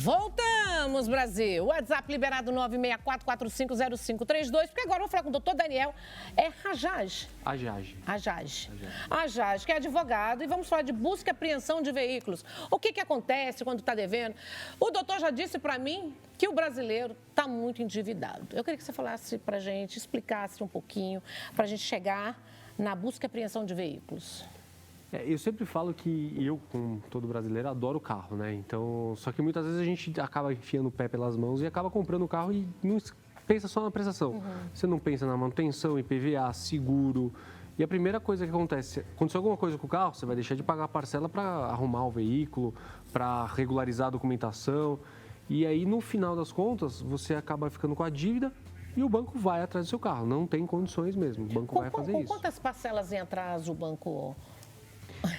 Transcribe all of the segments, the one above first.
Voltamos, Brasil. WhatsApp liberado 964450532, porque agora eu vou falar com o doutor Daniel. É Rajaj. Rajaj, que é advogado, e vamos falar de busca e apreensão de veículos. O que acontece quando está devendo? O doutor já disse para mim que o brasileiro está muito endividado. Eu queria que você falasse para a gente, explicasse um pouquinho, para a gente chegar na busca e apreensão de veículos. Eu sempre falo que eu, como todo brasileiro, adoro carro, né? Então, só que muitas vezes a gente acaba enfiando o pé pelas mãos e acaba comprando o carro e não pensa só na prestação. Você não pensa na manutenção, IPVA, seguro. E a primeira coisa que acontece, aconteceu alguma coisa com o carro, você vai deixar de pagar a parcela para arrumar o veículo, para regularizar a documentação. E aí, no final das contas, você acaba ficando com a dívida e o banco vai atrás do seu carro. Não tem condições mesmo, o banco vai fazer isso. Com quantas parcelas em atraso o banco...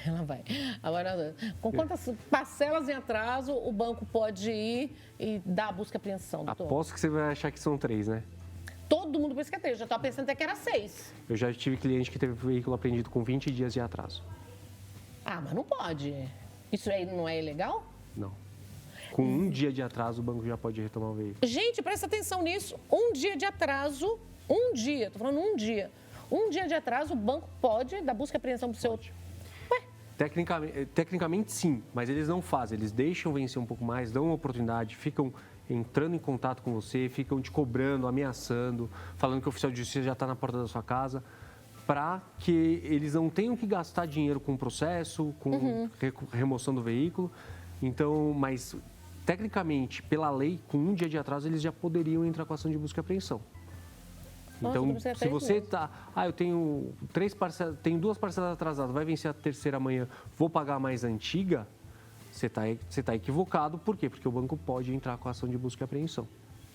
Ela vai. Agora, com quantas parcelas em atraso o banco pode ir e dar a busca e apreensão, doutor? Aposto que você vai achar que são 3, né? Todo mundo pensa que é 3. Já estava pensando até que era 6. Eu já tive cliente que teve o veículo apreendido com 20 dias de atraso. Ah, mas não pode. Isso aí não é ilegal? Não. Com um dia de atraso, o banco já pode retomar o veículo. Gente, presta atenção nisso. Um dia de atraso, estou falando um dia. Um dia de atraso, o banco pode dar busca e apreensão para o seu... Ué? Tecnicamente, sim, mas eles não fazem. Eles deixam vencer um pouco mais, dão uma oportunidade, ficam entrando em contato com você, ficam te cobrando, ameaçando, falando que o oficial de justiça já está na porta da sua casa, para que eles não tenham que gastar dinheiro com o processo, com remoção do veículo. Então, mas tecnicamente, pela lei, com um dia de atraso, eles já poderiam entrar com ação de busca e apreensão. Então, se você está... eu tenho 2 parcelas atrasadas, vai vencer a terceira amanhã, vou pagar a mais antiga, você tá equivocado. Por quê? Porque o banco pode entrar com a ação de busca e apreensão.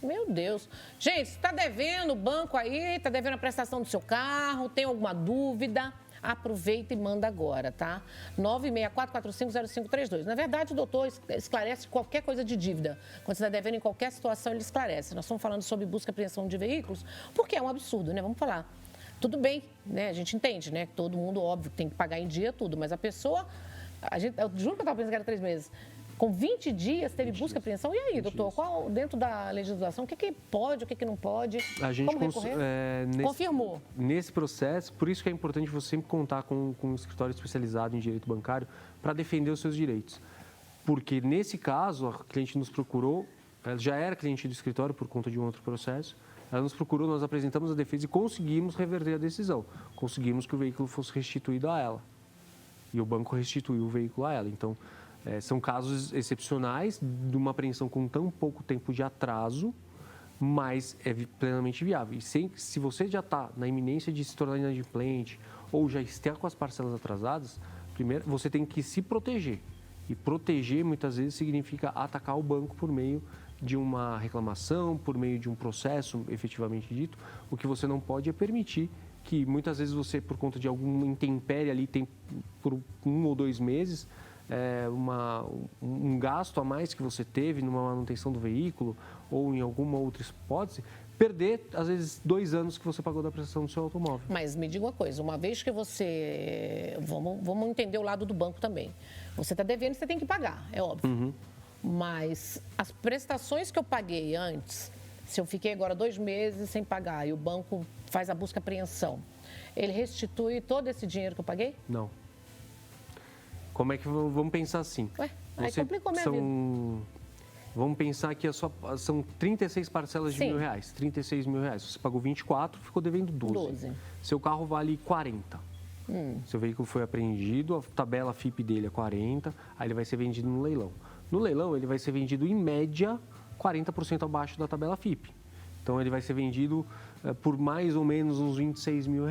Meu Deus. Gente, está devendo o banco aí, está devendo a prestação do seu carro, tem alguma dúvida? Aproveita e manda agora, tá? 964450532. Na verdade, o doutor esclarece qualquer coisa de dívida. Quando você está devendo em qualquer situação, ele esclarece. Nós estamos falando sobre busca e apreensão de veículos, porque é um absurdo, né? Vamos falar. Tudo bem, né? A gente entende, né? Todo mundo, óbvio, tem que pagar em dia tudo, mas a pessoa... eu juro que eu estava pensando que era 3 meses. Com 20 dias teve busca e apreensão. E aí, doutor, qual, dentro da legislação, o que pode, o que não pode? A gente como recorrer? Confirmou. Nesse processo, por isso que é importante você sempre contar com um escritório especializado em direito bancário para defender os seus direitos. Porque nesse caso, a cliente nos procurou, ela já era cliente do escritório por conta de um outro processo, ela nos procurou, nós apresentamos a defesa e conseguimos reverter a decisão. Conseguimos que o veículo fosse restituído a ela. E o banco restituiu o veículo a ela. Então, são casos excepcionais de uma apreensão com tão pouco tempo de atraso, mas é plenamente viável. E se você já está na iminência de se tornar inadimplente ou já está com as parcelas atrasadas, primeiro você tem que se proteger. E proteger, muitas vezes, significa atacar o banco por meio de uma reclamação, por meio de um processo efetivamente dito. O que você não pode é permitir que, muitas vezes, você, por conta de alguma intempérie ali, tem por 1 ou 2 meses... um gasto a mais que você teve numa manutenção do veículo ou em alguma outra hipótese, perder, às vezes, 2 anos que você pagou da prestação do seu automóvel. Mas me diga uma coisa, uma vez que você... Vamos entender o lado do banco também. Você está devendo, você tem que pagar, é óbvio. Mas as prestações que eu paguei antes, se eu fiquei agora 2 meses sem pagar e o banco faz a busca e apreensão, ele restitui todo esse dinheiro que eu paguei? Não. Como é que vamos pensar assim? Aí complicou minha vida. Vamos pensar que são 36 parcelas de R$1.000, 36 mil reais. Você pagou 24, ficou devendo 12. Seu carro vale 40. Seu veículo foi apreendido, a tabela FIP dele é 40, aí ele vai ser vendido no leilão. No leilão, ele vai ser vendido, em média, 40% abaixo da tabela FIP. Então, ele vai ser vendido por mais ou menos uns R$26 mil.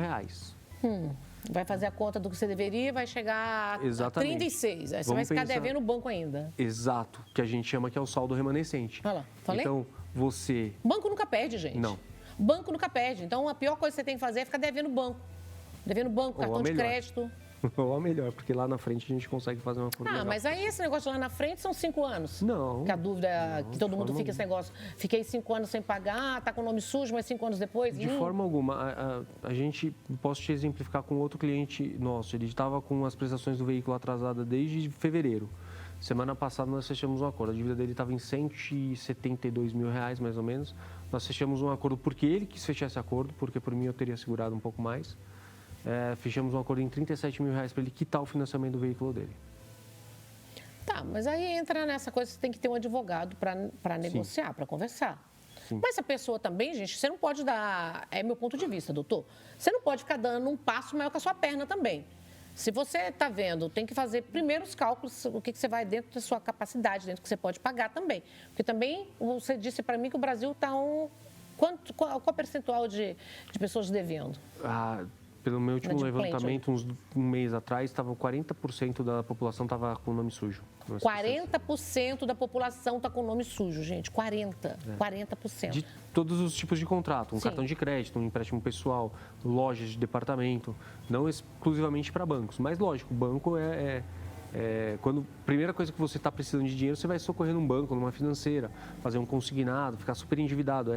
Vai fazer a conta do que você deveria, vai chegar a 36. Aí você vai ficar devendo o banco ainda. Exato, que a gente chama que é o saldo remanescente. Olha lá, falei? Então, você... Banco nunca perde, gente. Não. Banco nunca perde. Então, a pior coisa que você tem que fazer é ficar devendo banco. Devendo banco, cartão de crédito. Ou a melhor, porque lá na frente a gente consegue fazer uma coisa legal. Mas aí esse negócio lá na frente são 5 anos. Não. Que a dúvida é que todo mundo fica esse negócio. Fiquei 5 anos sem pagar, tá com o nome sujo, mas 5 anos depois... De forma alguma. A gente, posso te exemplificar com outro cliente nosso. Ele estava com as prestações do veículo atrasadas desde fevereiro. Semana passada nós fechamos um acordo. A dívida dele estava em R$172 mil, mais ou menos. Nós fechamos um acordo porque ele quis fechar esse acordo, porque por mim eu teria segurado um pouco mais. Fechamos um acordo em R$37 mil para ele quitar o financiamento do veículo dele. Tá, mas aí entra nessa coisa que você tem que ter um advogado para negociar, para conversar. Sim. Mas essa pessoa também, gente, você não pode dar... É meu ponto de vista, doutor. Você não pode ficar dando um passo maior que a sua perna também. Se você está vendo, tem que fazer primeiro os cálculos, o que você vai dentro da sua capacidade, dentro do que você pode pagar também. Porque também, você disse para mim que o Brasil está qual percentual de pessoas devendo? Pelo meu último levantamento, um mês atrás, 40% da população estava com o nome sujo. 40% da população está com o nome sujo, gente. 40%. De todos os tipos de contrato. Um Sim. cartão de crédito, um empréstimo pessoal, lojas de departamento. Não exclusivamente para bancos. Mas, lógico, o banco quando a primeira coisa que você está precisando de dinheiro, você vai socorrer num banco, numa financeira, fazer um consignado, ficar super endividado.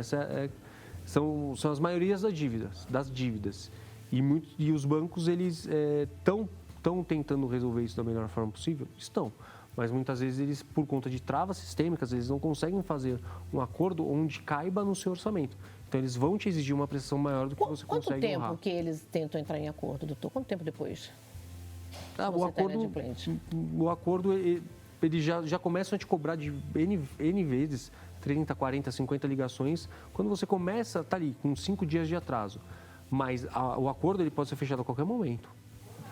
São as maiorias das dívidas. E os bancos, eles estão tentando resolver isso da melhor forma possível? Estão. Mas muitas vezes eles, por conta de travas sistêmicas, eles não conseguem fazer um acordo onde caiba no seu orçamento. Então, eles vão te exigir uma pressão maior do que você consegue honrar. Quanto tempo que eles tentam entrar em acordo, doutor? Quanto tempo depois? O acordo, eles já começam a te cobrar de N vezes, 30, 40, 50 ligações, quando você começa, tá ali, com 5 dias de atraso. Mas o acordo ele pode ser fechado a qualquer momento.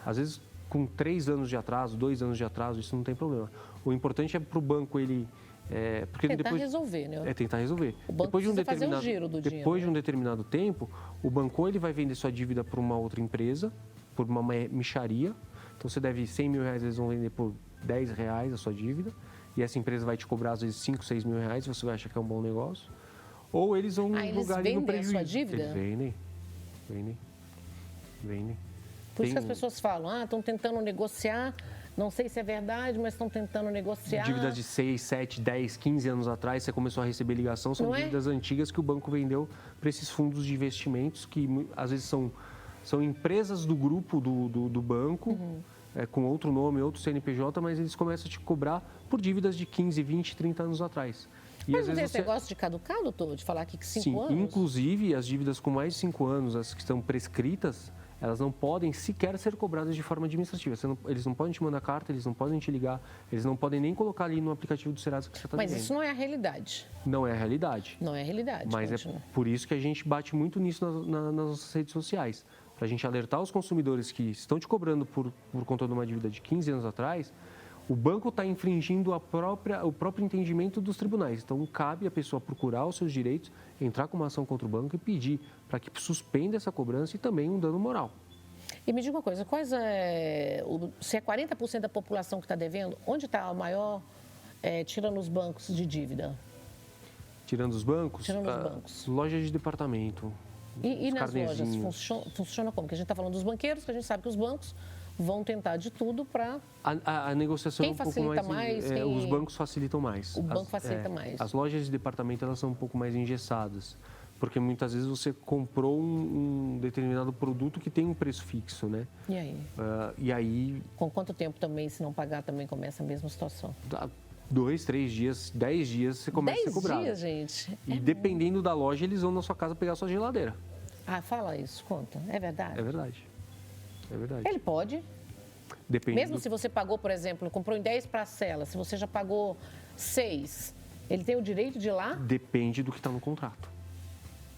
Às vezes, com 3 anos de atraso, 2 anos de atraso, isso não tem problema. O importante é para o banco ele... resolver, né? Tentar resolver. O banco precisa fazer um giro do dinheiro. Depois de um determinado tempo, o banco ele vai vender sua dívida para uma outra empresa, por uma mixaria. Então, você deve R$100 mil, eles vão vender por R$10 a sua dívida. E essa empresa vai te cobrar, às vezes, R$5, R$6 mil, você vai achar que é um bom negócio. Ou eles vão jogar ali no prejuízo. Eles vendem a sua dívida? Eles vendem. Por isso que as pessoas falam, estão tentando negociar, não sei se é verdade, mas estão tentando negociar. Dívidas de 6, 7, 10, 15 anos atrás, você começou a receber ligação, são dívidas antigas que o banco vendeu para esses fundos de investimentos, que às vezes são empresas do grupo do banco, com outro nome, outro CNPJ, mas eles começam a te cobrar por dívidas de 15, 20, 30 anos atrás. Mas não tem esse negócio de caducar, doutor? De falar aqui que 5 anos? Sim, inclusive as dívidas com mais de 5 anos, as que estão prescritas, elas não podem sequer ser cobradas de forma administrativa. Eles não podem te mandar carta, eles não podem te ligar, eles não podem nem colocar ali no aplicativo do Serasa que você está devendo. Mas isso não é a realidade. Não é a realidade. Não é a realidade. Mas é por isso que a gente bate muito nisso nas nossas redes sociais. Para a gente alertar os consumidores que estão te cobrando por conta de uma dívida de 15 anos atrás, o banco está infringindo o próprio entendimento dos tribunais. Então, cabe a pessoa procurar os seus direitos, entrar com uma ação contra o banco e pedir para que suspenda essa cobrança e também um dano moral. E me diga uma coisa, se é 40% da população que está devendo, onde está o maior, tirando os bancos de dívida? Tirando os bancos? Tirando os bancos. Lojas de departamento. E nas lojas, funciona como? Porque a gente está falando dos banqueiros, que a gente sabe que os bancos vão tentar de tudo para... A negociação quem é um pouco facilita mais? Os bancos facilitam mais. O banco facilita mais. As lojas de departamento, elas são um pouco mais engessadas. Porque muitas vezes você comprou um determinado produto que tem um preço fixo, né? E aí? E aí... Com quanto tempo também, se não pagar, também começa a mesma situação? 2, 3 dias, 10 dias, você começa a ser cobrado. 10 dias, gente? E dependendo da loja, eles vão na sua casa pegar a sua geladeira. Fala isso, conta. É verdade? É verdade. É verdade. Ele pode. Mesmo se você pagou, por exemplo, comprou em 10 parcelas, se você já pagou 6, ele tem o direito de ir lá? Depende do que está no contrato.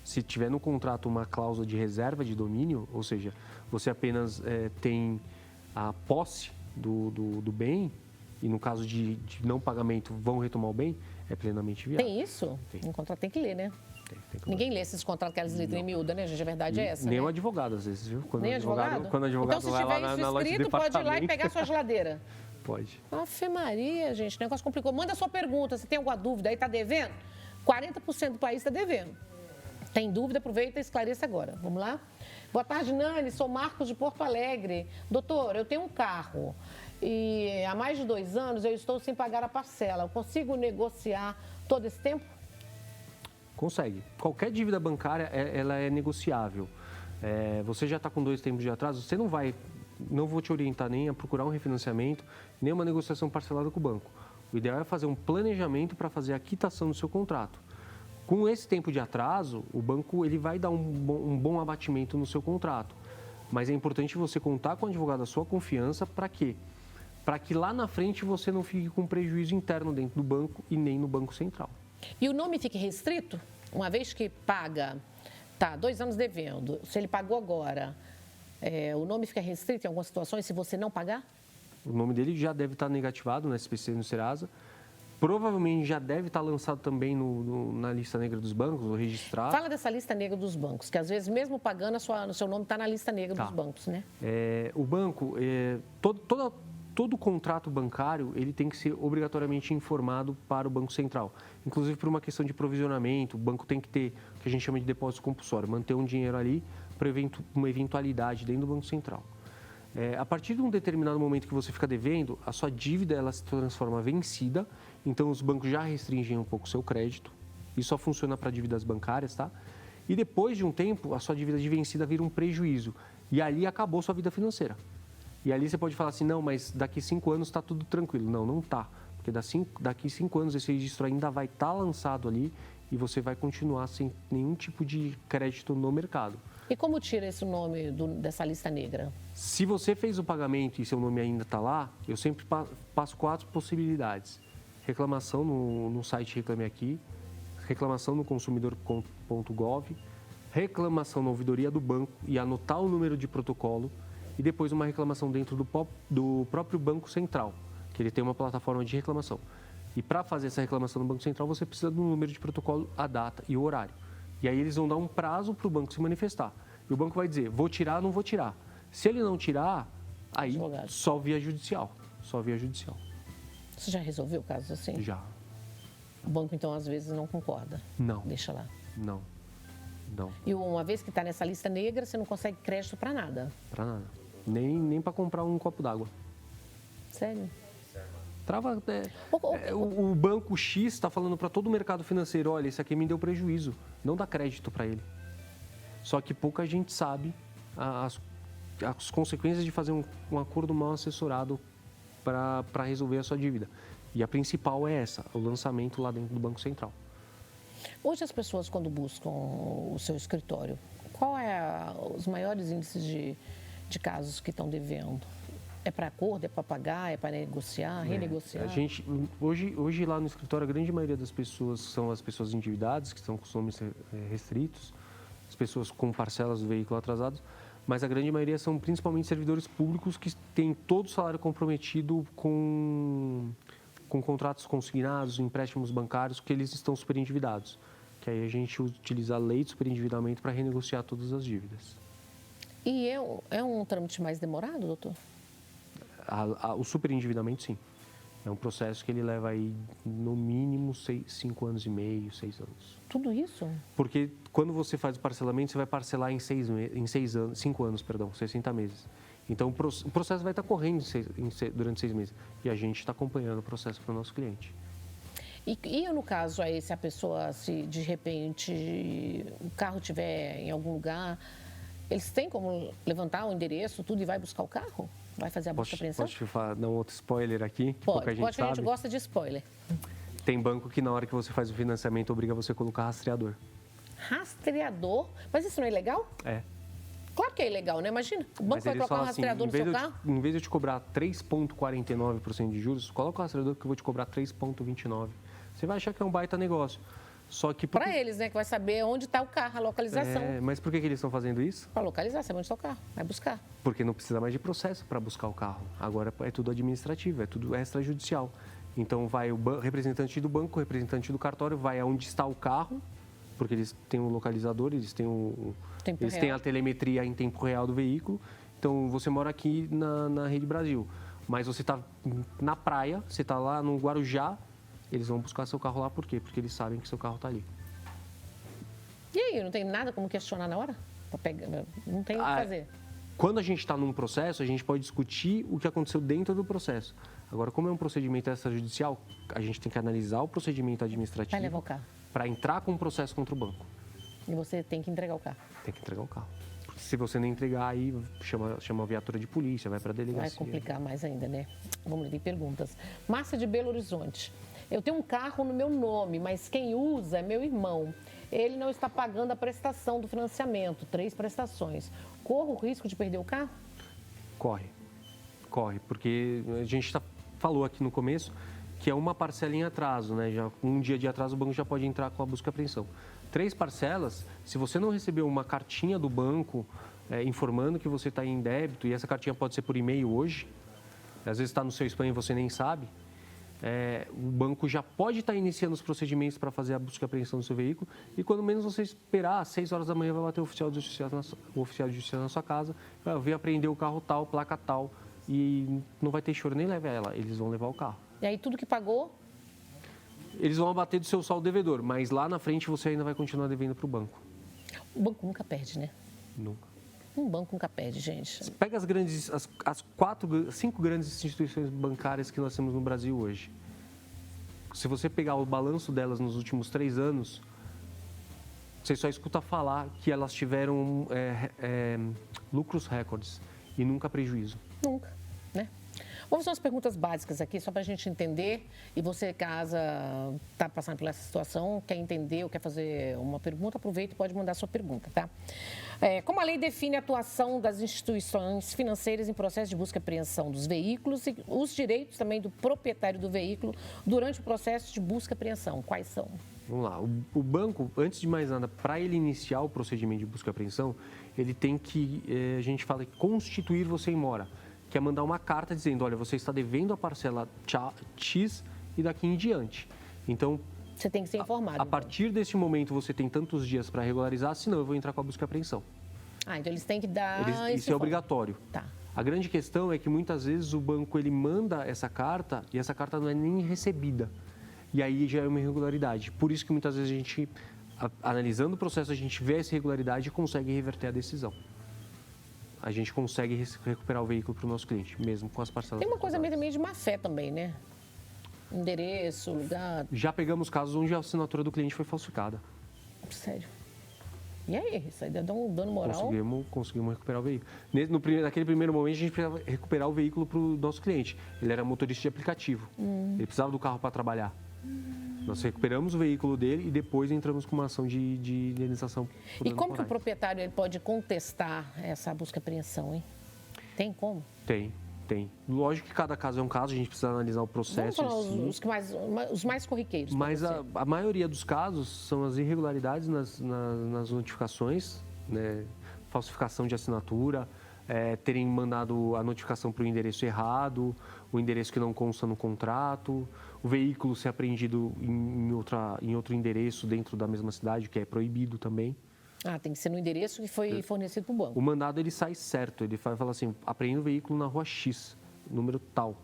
Se tiver no contrato uma cláusula de reserva de domínio, ou seja, você apenas tem a posse do bem, e no caso de não pagamento vão retomar o bem, é plenamente viável. Tem isso? Tem. Um contrato tem que ler, né? Tem Ninguém lê esses contratos que elas letram em miúda, né, gente? A verdade é essa, nem né? o advogado, às vezes, viu? Nem advogado? Quando o advogado então, se vai tiver lá isso na loja de escrito, pode ir lá e departamento. pegar a sua geladeira. Pode. Afe Maria, gente, o negócio complicou. Manda sua pergunta, se tem alguma dúvida aí, tá devendo? 40% do país está devendo. Tem dúvida? Aproveita e esclareça agora. Vamos lá? Boa tarde, Nani. Sou Marcos de Porto Alegre. Doutor, eu tenho um carro e há mais de 2 anos eu estou sem pagar a parcela. Eu consigo negociar todo esse tempo? Consegue. Qualquer dívida bancária, ela é negociável. Você já está com 2 tempos de atraso, você não vai não vou te orientar nem a procurar um refinanciamento, nem uma negociação parcelada com o banco. O ideal é fazer um planejamento para fazer a quitação do seu contrato. Com esse tempo de atraso, o banco ele vai dar um bom abatimento no seu contrato. Mas é importante você contar com um advogado da sua confiança para quê? Para que lá na frente você não fique com prejuízo interno dentro do banco e nem no Banco Central. E o nome fique restrito? Uma vez que paga, 2 anos devendo, se ele pagou agora, o nome fica restrito em algumas situações se você não pagar? O nome dele já deve estar negativado no SPC e no Serasa. Provavelmente já deve estar lançado também na lista negra dos bancos, ou registrado. Fala dessa lista negra dos bancos, que às vezes mesmo pagando, o seu nome está na lista negra dos bancos, né? O banco, todo contrato bancário, ele tem que ser obrigatoriamente informado para o Banco Central. Inclusive por uma questão de provisionamento, o banco tem que ter o que a gente chama de depósito compulsório, manter um dinheiro ali para uma eventualidade dentro do Banco Central. A partir de um determinado momento que você fica devendo, a sua dívida ela se transforma vencida, então os bancos já restringem um pouco o seu crédito. Isso só funciona para dívidas bancárias, tá? E depois de um tempo, a sua dívida de vencida vira um prejuízo. E ali acabou sua vida financeira. E ali você pode falar assim, não, mas daqui 5 anos está tudo tranquilo. Não, não está. Porque daqui 5 anos esse registro ainda vai estar lançado ali e você vai continuar sem nenhum tipo de crédito no mercado. E como tira esse nome dessa lista negra? Se você fez o pagamento e seu nome ainda está lá, eu sempre passo 4 possibilidades. Reclamação no site Reclame Aqui, reclamação no consumidor.gov, reclamação na ouvidoria do banco e anotar o número de protocolo e depois uma reclamação dentro do próprio Banco Central, que ele tem uma plataforma de reclamação. E para fazer essa reclamação no Banco Central, você precisa do número de protocolo, a data e o horário. E aí eles vão dar um prazo para o banco se manifestar. E o banco vai dizer, vou tirar ou não vou tirar. Se ele não tirar, aí Advogado. só via judicial. Só via judicial. Você já resolveu casos assim? Já. O banco, então, às vezes não concorda? Não. Deixa lá. Não. E uma vez que está nessa lista negra, você não consegue crédito para nada? Para nada. Nem para comprar um copo d'água. Sério? Trava, o banco X está falando para todo o mercado financeiro, olha, isso aqui me deu prejuízo, não dá crédito para ele. Só que pouca gente sabe as consequências de fazer um acordo mal assessorado para resolver a sua dívida. E a principal é essa, o lançamento lá dentro do Banco Central. Hoje as pessoas, quando buscam o seu escritório, qual é os maiores índices de casos que estão devendo? É para acordo, é para pagar, é para negociar, renegociar? A gente, hoje lá no escritório, a grande maioria das pessoas são as pessoas endividadas, que estão com os nomes restritos, as pessoas com parcelas do veículo atrasados, mas a grande maioria são principalmente servidores públicos que têm todo o salário comprometido com contratos consignados, empréstimos bancários, que eles estão superendividados. Que aí a gente utiliza a lei de superendividamento para renegociar todas as dívidas. E é um trâmite mais demorado, doutor? O superendividamento, sim. É um processo que ele leva aí, no mínimo, 5 anos e meio, 6 anos. Tudo isso? Porque quando você faz o parcelamento, você vai parcelar em 5 anos, 60 meses. Então, o processo vai estar correndo durante 6 meses. E a gente está acompanhando o processo para o nosso cliente. E no caso aí, se a pessoa, se de repente o carro estiver em algum lugar, eles têm como levantar o endereço, tudo, e vai buscar o carro? Vai fazer a busca e apreensão? Posso dar um outro spoiler aqui, que pouca gente sabe? A gente gosta de spoiler. Tem banco que na hora que você faz o financiamento obriga você a colocar rastreador. Rastreador? Mas isso não é ilegal? É. Claro que é ilegal, né? Imagina, o banco vai colocar um rastreador no seu carro? Em vez de eu te cobrar 3,49% de juros, coloca o rastreador que eu vou te cobrar 3,29%. Você vai achar que é um baita negócio. Só que para eles, né? Que vai saber onde está o carro, a localização. Mas por que eles estão fazendo isso? Para localizar, sabe onde está o carro, vai buscar. Porque não precisa mais de processo para buscar o carro. Agora é tudo administrativo, é tudo extrajudicial. Então vai o representante do banco, o representante do cartório, vai aonde está o carro, porque eles têm um localizador, eles têm a telemetria em tempo real do veículo. Então você mora aqui na Rede Brasil, mas você está na praia, você está lá no Guarujá. Eles vão buscar seu carro lá, por quê? Porque eles sabem que seu carro está ali. E aí, não tem nada como questionar na hora? Não tem o que fazer. Quando a gente está num processo, a gente pode discutir o que aconteceu dentro do processo. Agora, como é um procedimento extrajudicial, a gente tem que analisar o procedimento administrativo. Vai levar o carro. Para entrar com um processo contra o banco. E você tem que entregar o carro. Tem que entregar o carro. Se você não entregar, aí chama a viatura de polícia, vai para a delegacia. Vai complicar mais ainda, né? Vamos ver, tem perguntas. Márcia de Belo Horizonte. Eu tenho um carro no meu nome, mas quem usa é meu irmão. Ele não está pagando a prestação do financiamento, 3 prestações. Corro o risco de perder o carro? Corre, porque a gente falou aqui no começo que é uma parcela em atraso, né? Já, um dia de atraso o banco já pode entrar com a busca e apreensão. 3 parcelas, se você não recebeu uma cartinha do banco informando que você está em débito, e essa cartinha pode ser por e-mail hoje, às vezes está no seu spam e você nem sabe, o banco já pode estar iniciando os procedimentos para fazer a busca e apreensão do seu veículo, e quando menos você esperar, às 6 horas da manhã vai bater o oficial de justiça na sua casa, vai vir apreender o carro tal, placa tal, e não vai ter choro nem leva ela, eles vão levar o carro. E aí tudo que pagou? Eles vão abater do seu saldo devedor, mas lá na frente você ainda vai continuar devendo para o banco. O banco nunca perde, né? Nunca. Um banco nunca perde, gente. Pega as 5 grandes instituições bancárias que nós temos no Brasil hoje. Se você pegar o balanço delas nos últimos 3 anos, você só escuta falar que elas tiveram lucros recordes e nunca prejuízo. Nunca, né? Vamos fazer umas perguntas básicas aqui, só para a gente entender. E você, caso está passando por essa situação, quer entender ou quer fazer uma pergunta, aproveita e pode mandar sua pergunta, tá? Como a lei define a atuação das instituições financeiras em processo de busca e apreensão dos veículos e os direitos também do proprietário do veículo durante o processo de busca e apreensão? Quais são? Vamos lá. O banco, antes de mais nada, para ele iniciar o procedimento de busca e apreensão, ele tem que, a gente fala, constituir você em mora. Que é mandar uma carta dizendo, olha, você está devendo a parcela X e daqui em diante. Então, você tem que ser informado. A partir desse momento, você tem tantos dias para regularizar, senão eu vou entrar com a busca e apreensão. Então eles têm que dar... Isso é obrigatório. Tá. A grande questão é que muitas vezes o banco ele manda essa carta e essa carta não é nem recebida. E aí já é uma irregularidade. Por isso que muitas vezes a gente, analisando o processo, a gente vê essa irregularidade e consegue reverter a decisão. A gente consegue recuperar o veículo para o nosso cliente, mesmo com as parcelas. Tem uma coisa meio de má fé também, né? Endereço, lugar... Já pegamos casos onde a assinatura do cliente foi falsificada. Sério? E aí? Isso aí dá um dano moral? Conseguimos recuperar o veículo. Naquele primeiro momento, a gente precisava recuperar o veículo para o nosso cliente. Ele era motorista de aplicativo. Ele precisava do carro para trabalhar. Nós recuperamos o veículo dele e depois entramos com uma ação de indenização. E como que o proprietário ele pode contestar essa busca e apreensão, hein? Tem como? Tem. Lógico que cada caso é um caso, a gente precisa analisar o processo. Vamos falar os mais corriqueiros. Mas a maioria dos casos são as irregularidades nas notificações, né? Falsificação de assinatura, terem mandado a notificação para o endereço errado, o endereço que não consta no contrato, o veículo ser apreendido em outro endereço dentro da mesma cidade, que é proibido também. Tem que ser no endereço que foi fornecido para o banco. O mandado ele sai certo, ele fala assim, apreende o veículo na rua X, número tal.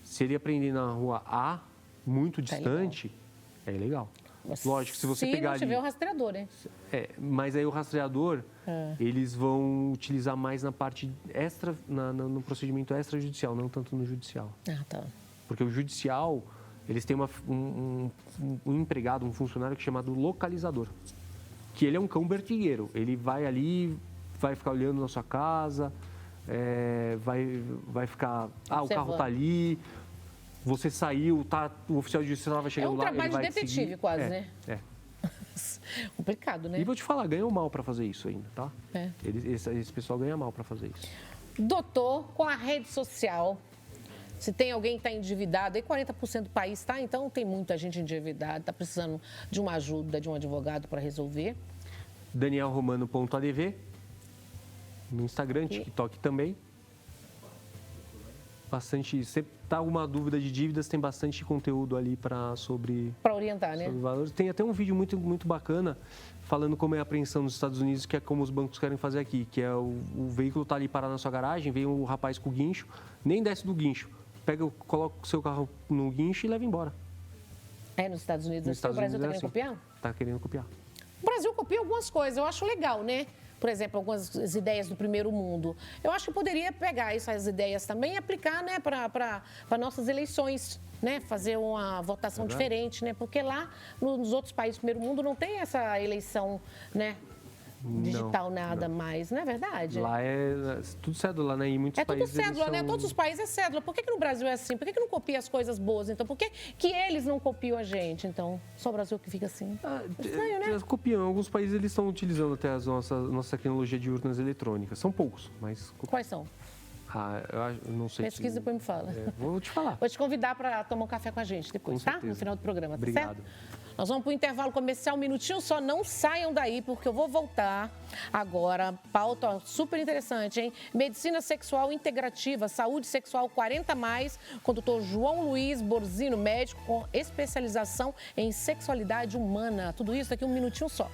Se ele apreender na rua A, muito distante, é ilegal. Lógico, se você pegar ali... Se não tiver o rastreador, né? Mas aí o rastreador, eles vão utilizar mais na parte extra, no procedimento extrajudicial, não tanto no judicial. Tá. Porque o judicial, eles têm um empregado, um funcionário que é chamado localizador. Que ele é um cão bertigueiro. Ele vai ali, vai ficar olhando na sua casa, vai ficar... o carro está ali... Você saiu, o oficial de justiça estava chegando lá, ele vai É um trabalho de detetive seguir. quase, né? Complicado, né? E vou te falar, ganham mal para fazer isso ainda, tá? Esse pessoal ganha mal para fazer isso. Doutor, com a rede social, se tem alguém que está endividado, aí 40% do país está, então tem muita gente endividada, está precisando de uma ajuda, de um advogado para resolver. danielromano.adv, no Instagram, TikTok também. Bastante, se tá alguma dúvida de dívidas, tem bastante conteúdo ali para orientar, né? Valores. Tem até um vídeo muito bacana falando como é a apreensão nos Estados Unidos, que é como os bancos querem fazer aqui, que é o veículo tá ali parado na sua garagem, vem um rapaz com o guincho, nem desce do guincho, coloca o seu carro no guincho e leva embora. Nos Estados Unidos, o Brasil está querendo copiar? Está querendo copiar. O Brasil copia algumas coisas, eu acho legal, né? Por exemplo, algumas ideias do primeiro mundo. Eu acho que poderia pegar essas ideias também e aplicar, né, para nossas eleições, né? Fazer uma votação diferente, né? Porque lá, nos outros países do primeiro mundo, não tem essa eleição, né? digital nada mais, não é verdade? Lá é tudo cédula, né? Em muitos países tudo cédula, né? Todos os países é cédula. Por que no Brasil é assim? Por que não copia as coisas boas? Então, por que eles não copiam a gente? Então, só o Brasil que fica assim. Estranho, né? Copiam. Alguns países eles estão utilizando até a nossa tecnologia de urnas eletrônicas. São poucos, mas... Quais são? Eu não sei. Pesquisa e depois me fala. Vou te falar. Vou te convidar para tomar um café com a gente depois, tá? No final do programa, tá Obrigado. certo? Nós vamos para o intervalo comercial, um minutinho só, não saiam daí, porque eu vou voltar agora. Pauta super interessante, hein? Medicina sexual integrativa, saúde sexual 40+, com o doutor João Luiz Borzino, médico com especialização em sexualidade humana. Tudo isso daqui um minutinho só.